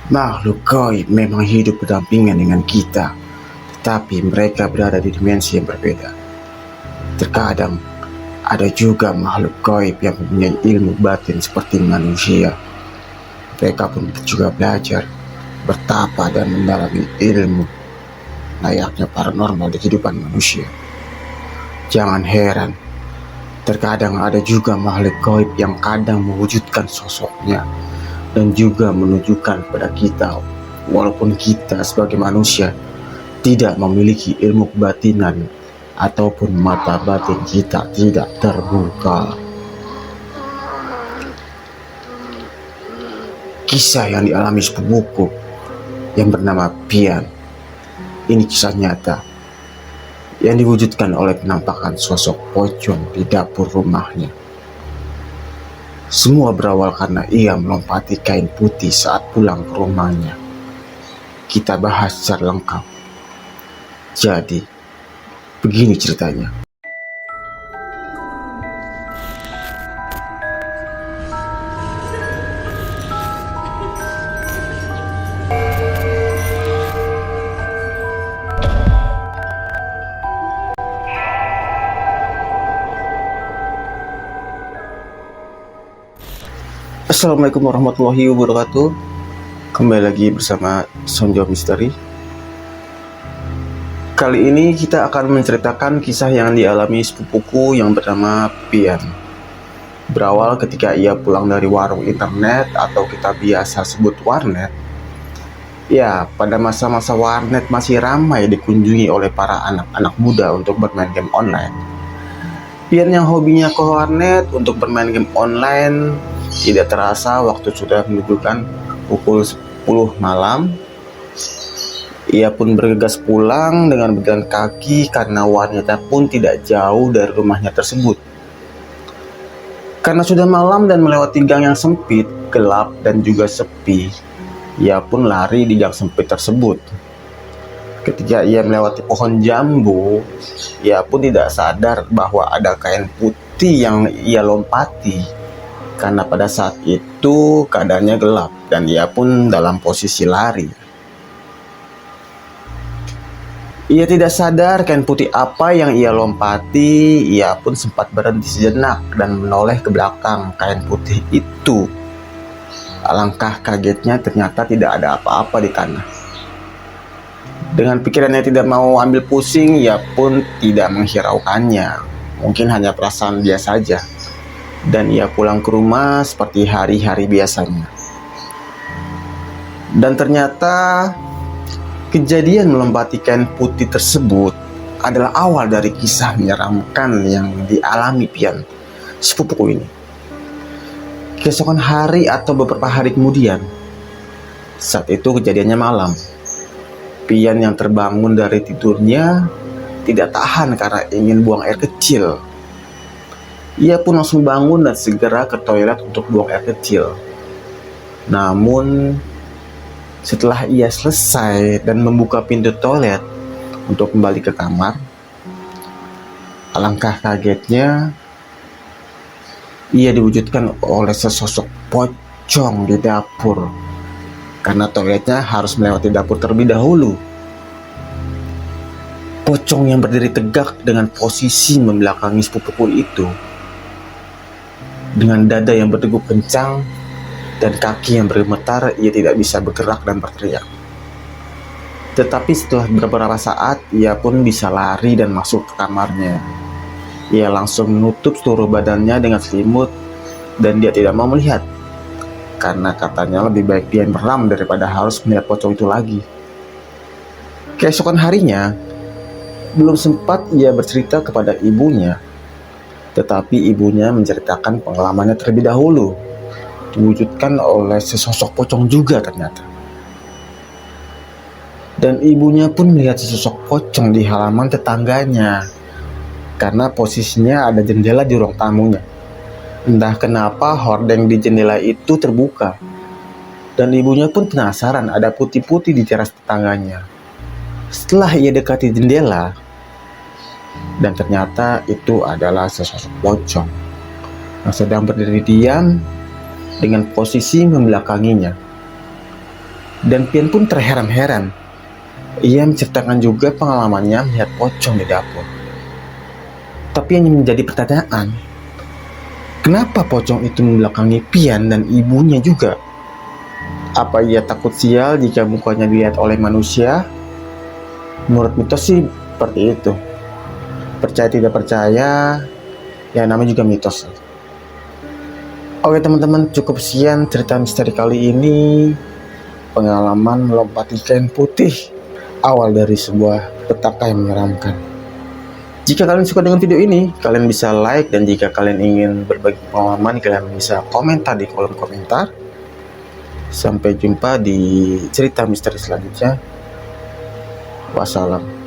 Makhluk gaib memang hidup berdampingan dengan kita, tetapi mereka berada di dimensi yang berbeda. Terkadang ada juga makhluk gaib yang mempunyai ilmu batin seperti manusia. Mereka pun juga belajar, bertapa dan mendalami ilmu layaknya paranormal di kehidupan manusia. Jangan heran, terkadang ada juga makhluk gaib yang kadang mewujudkan sosoknya dan juga menunjukkan kepada kita, walaupun kita sebagai manusia tidak memiliki ilmu kebatinan ataupun mata batin kita tidak terbuka. Kisah yang dialami sepupuku yang bernama Pian, ini kisah nyata yang diwujudkan oleh penampakan sosok pocong di dapur rumahnya. Semua berawal karena ia melompati kain putih saat pulang ke rumahnya. Kita bahas secara lengkap. Jadi, begini ceritanya. Assalamualaikum warahmatullahi wabarakatuh. Kembali lagi bersama Sonjo Misteri. Kali ini kita akan menceritakan kisah yang dialami sepupuku yang bernama Pian. Berawal ketika ia pulang dari warung internet atau kita biasa sebut warnet. Ya, pada masa-masa warnet masih ramai dikunjungi oleh para anak-anak muda untuk bermain game online. Pian yang hobinya ke warnet untuk bermain game online, tidak terasa waktu sudah menunjukkan pukul 10 malam. Ia pun bergegas pulang dengan berjalan kaki karena wanita pun tidak jauh dari rumahnya tersebut. Karena sudah malam dan melewati gang yang sempit, gelap dan juga sepi, ia pun lari di gang sempit tersebut. Ketika ia melewati pohon jambu, ia pun tidak sadar bahwa ada kain putih yang ia lompati. Karena pada saat itu keadaannya gelap dan ia pun dalam posisi lari. Ia tidak sadar kain putih apa yang ia lompati. Ia pun sempat berhenti sejenak dan menoleh ke belakang kain putih itu. Alangkah kagetnya ternyata tidak ada apa-apa di tanah. Dengan pikirannya tidak mau ambil pusing, ia pun tidak menghiraukannya. Mungkin hanya perasaan dia saja. Dan ia pulang ke rumah seperti hari-hari biasanya. Dan ternyata kejadian melompati kain putih tersebut adalah awal dari kisah menyeramkan yang dialami Pian, sepupuku ini. Keesokan hari atau beberapa hari kemudian, saat itu kejadiannya malam, Pian yang terbangun dari tidurnya tidak tahan karena ingin buang air kecil. Ia pun langsung bangun dan segera ke toilet untuk buang air kecil. Namun, setelah ia selesai dan membuka pintu toilet untuk kembali ke kamar, alangkah kagetnya, ia diwujudkan oleh sesosok pocong di dapur. Karena toiletnya harus melewati dapur terlebih dahulu. Pocong yang berdiri tegak dengan posisi membelakangi sepupuku itu, dengan dada yang berdegup kencang dan kaki yang bergemetar, ia tidak bisa bergerak dan berteriak. Tetapi setelah beberapa saat, ia pun bisa lari dan masuk ke kamarnya. Ia langsung menutup seluruh badannya dengan selimut dan dia tidak mau melihat. Karena katanya lebih baik dia merem daripada harus melihat pocong itu lagi. Keesokan harinya, belum sempat ia bercerita kepada ibunya. Tetapi ibunya menceritakan pengalamannya terlebih dahulu, diwujudkan oleh sesosok pocong juga ternyata. Dan ibunya pun melihat sesosok pocong di halaman tetangganya, karena posisinya ada jendela di ruang tamunya. Entah kenapa hordeng di jendela itu terbuka, dan ibunya pun penasaran ada putih-putih di teras tetangganya. Setelah ia dekati jendela, dan ternyata itu adalah sesosok pocong yang sedang berdiri diam dengan posisi membelakanginya. Dan Pian pun terheran-heran. Ia menceritakan juga pengalamannya melihat pocong di dapur. Tapi yang menjadi pertanyaan, kenapa pocong itu membelakangi Pian dan ibunya juga? Apa ia takut sial jika mukanya dilihat oleh manusia? Menurut mitos sih seperti itu. Percaya tidak percaya, ya namanya juga mitos. Oke teman-teman, cukup sekian cerita misteri kali ini. Pengalaman melompati kain putih, awal dari sebuah petaka yang menyeramkan. Jika kalian suka dengan video ini, kalian bisa like, dan jika kalian ingin berbagi pengalaman, kalian bisa komentar di kolom komentar. Sampai jumpa di cerita misteri selanjutnya. Wassalam.